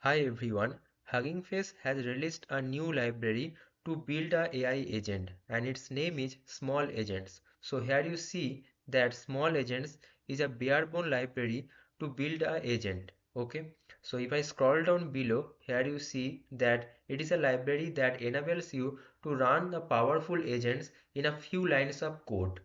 Hi everyone, HuggingFace has released a new library to build a AI agent and its name is SmolAgents. So here you see that SmolAgents is a barebone library to build a agent. Okay, so if I scroll down below, here you see that it is a library that enables you to run the powerful agents in a few lines of code.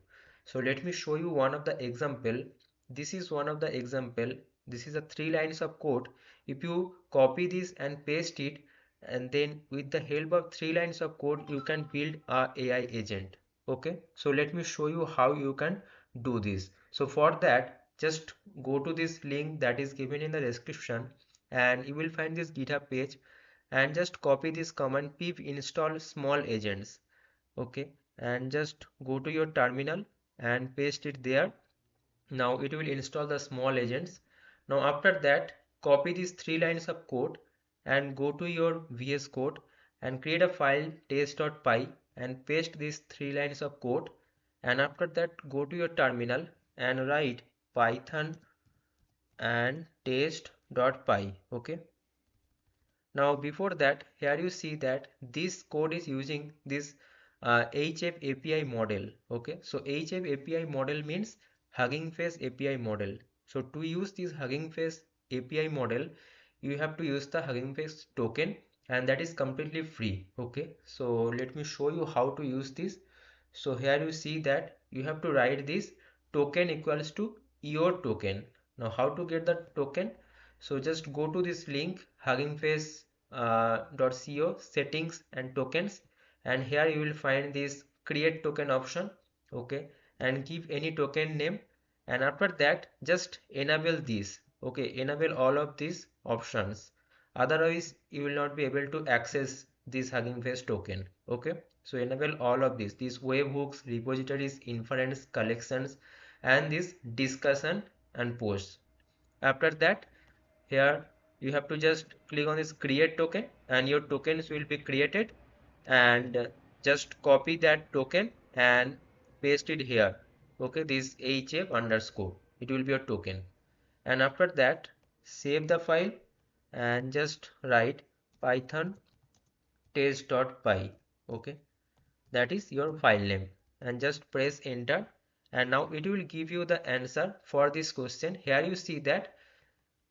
So let me show you one of the example. This is one of the example. This is a 3 lines of code. If you copy this and paste it, and then with the help of 3 lines of code you can build a AI agent. Okay, so let me show you how you can do this. So for that, just go to this link that is given in the description and you will find this GitHub page, and just copy this command pip install SmolAgents. Okay, and just go to your terminal and paste it there. Now it will install the SmolAgents. Now after that, copy these 3 lines of code and go to your VS Code and create a file test.py and paste these 3 lines of code, and after that go to your terminal and write python and test.py. Okay, now before that, here you see that this code is using this HF API model. Okay, so HF API model means Hugging Face API model. So to use this Hugging Face API model, you have to use the Hugging Face token, and that is completely free. Okay, so let me show you how to use this. So here you see that you have to write this token equals to your token. Now how to get the token? So just go to this link huggingface.co settings and tokens, and here you will find this create token option. Okay, and give any token name, and after that just enable this. Okay, enable all of these options, otherwise you will not be able to access this Hugging Face token. Okay, so enable all of these webhooks, repositories, inference, collections, and this discussion and posts. After that, here you have to just click on this create token and your tokens will be created, and just copy that token and paste it here. Okay, this hf underscore, it will be your token, and after that save the file and just write python test.py. Okay, that is your file name, and just press enter, and now it will give you the answer for this question. Here you see that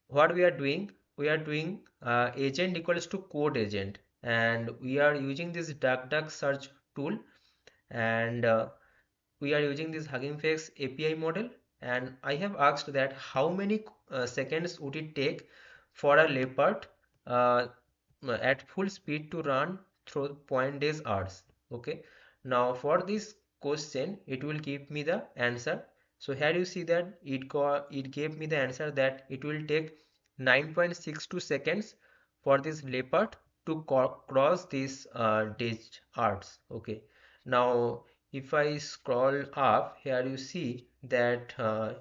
what we are doing agent equals to code agent, and we are using this duck search tool, and we are using this Hugging Face API model, and I have asked that how many seconds would it take for a leopard uh, at full speed to run through point days hours. Okay, now for this question it will give me the answer. So here you see that it gave me the answer that it will take 9.62 seconds for this leopard to cross this days hours. Okay, now if I scroll up, here you see that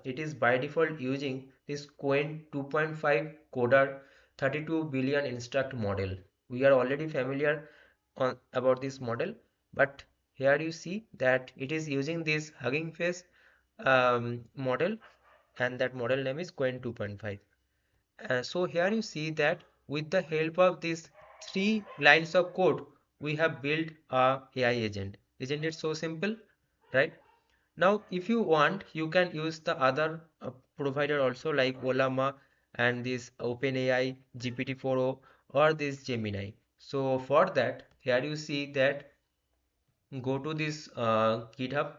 it is by default using this Qwen 2.5 coder 32 billion instruct model. We are already familiar about this model, but here you see that it is using this Hugging Face model, and that model name is Qwen 2.5. So here you see that with the help of these 3 lines of code, we have built a AI agent. Isn't it so simple, right? Now, if you want, you can use the other provider also, like Olama and this OpenAI, GPT-4o, or this Gemini. So for that, here you see that go to this GitHub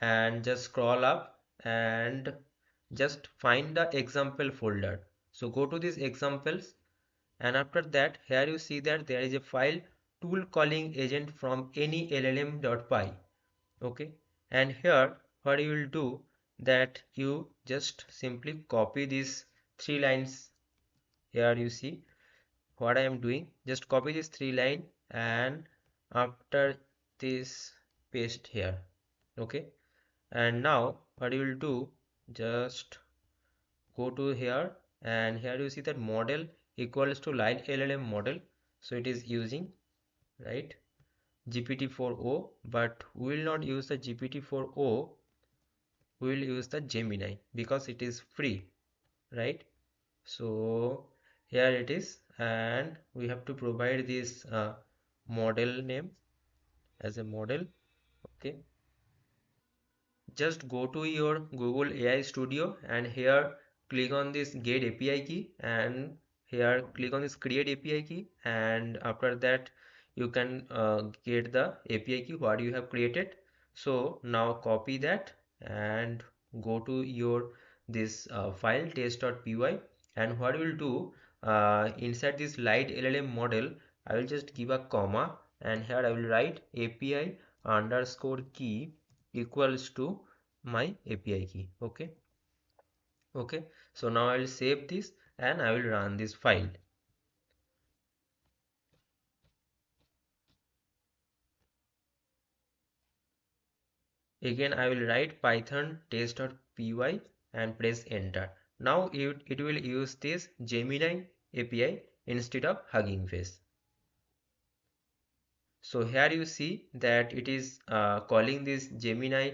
and just scroll up and just find the example folder. So go to these examples, and after that here you see that there is a file tool calling agent from any llm.py. Okay, and here what you will do that you just simply copy these 3 lines. Here you see what I am doing, just copy this 3 line, and after this paste here. Okay, and now what you will do, just go to here, and here you see that model equals to line LLM model, so it is using, right, GPT-4o, but we will not use the GPT-4o, we will use the Gemini because it is free, right? So here it is, and we have to provide this model name as a model. Okay, just go to your Google AI Studio and here click on this get API key, and here click on this create API key, and after that you can get the API key what you have created. So now copy that and go to your this file test.py, and what we'll do inside this light LLM model I will just give a comma, and here I will write API underscore key equals to my API key. Okay, so now I will save this and I will run this file. Again I will write python test.py and press enter. Now it will use this Gemini API instead of Hugging Face. So here you see that it is calling this Gemini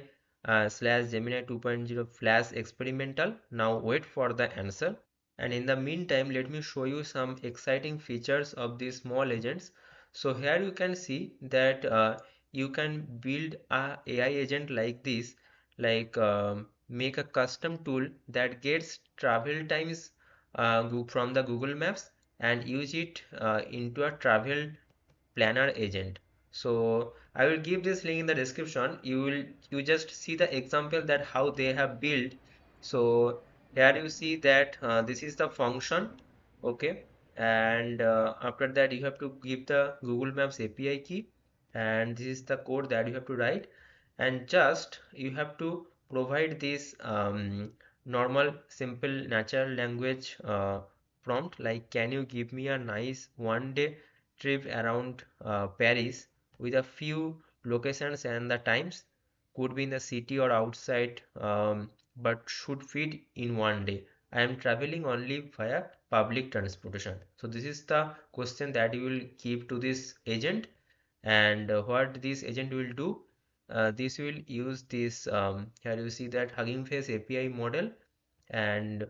slash Gemini 2.0 flash experimental. Now wait for the answer. And in the meantime, let me show you some exciting features of these small agents. So here you can see that you can build a AI agent like this, like make a custom tool that gets travel times from the Google Maps and use it into a travel planner agent. So I will give this link in the description. You just see the example that how they have built. So here you see that this is the function, okay, and after that you have to give the Google Maps API key, and this is the code that you have to write, and just you have to provide this normal simple natural language prompt like can you give me a nice 1 day trip around Paris with a few locations and the times, could be in the city or outside, but should fit in 1 day. I am traveling only via public transportation. So this is the question that you will give to this agent, and what this agent will do. This will use this. Here you see that Hugging Face API model, and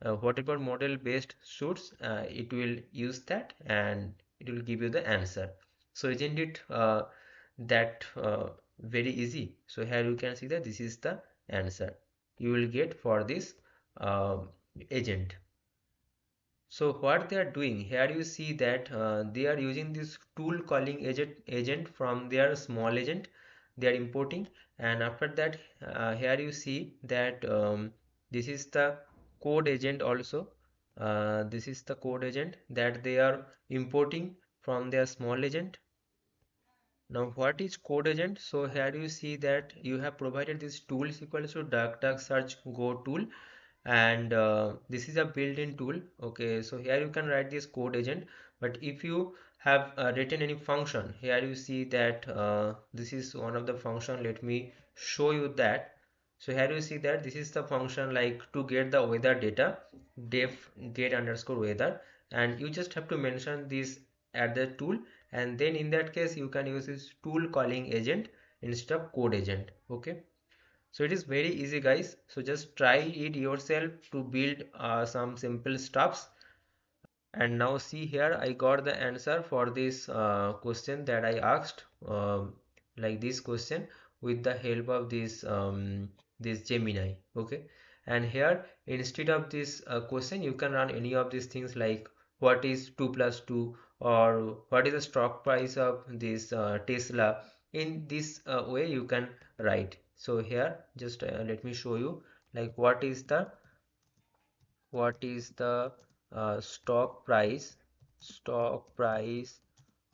whatever model based suits, it will use that and it will give you the answer. So isn't it that very easy? So here you can see that this is the answer you will get for this uh, agent. So what they are doing here, you see that they are using this tool calling agent from their small agent they are importing, and after that here you see that this is the code agent also. This is the code agent that they are importing from their small agent. Now what is code agent? So here you see that you have provided this tool is equals to duck search go tool, and this is a built-in tool. Okay, so here you can write this code agent, but if you have written any function, here you see that this is one of the function. Let me show you that. So here you see that this is the function like to get the weather data, def get underscore weather, and you just have to mention this at the tool, and then in that case you can use this tool calling agent instead of code agent. Okay, so it is very easy guys, so just try it yourself to build some simple stuffs. And now see here I got the answer for this question that I asked, like this question, with the help of this Gemini. Okay, and here instead of this question you can run any of these things like what is 2 plus 2, or what is the stock price of this Tesla. In this way you can write. So here just let me show you like what is the stock price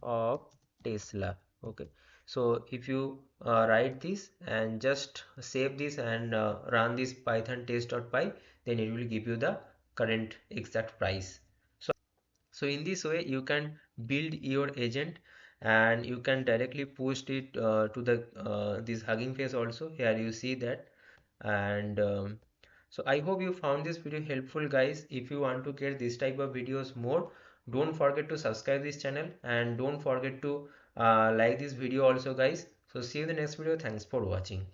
of Tesla. Okay, so if you write this and just save this and run this python test.py, then it will give you the current exact price. So in this way you can build your agent and you can directly post it to the this Hugging Face also. Here you see that. And so I hope you found this video helpful guys. If you want to get this type of videos more, don't forget to subscribe this channel and don't forget to like this video also guys. So see you in the next video. Thanks for watching.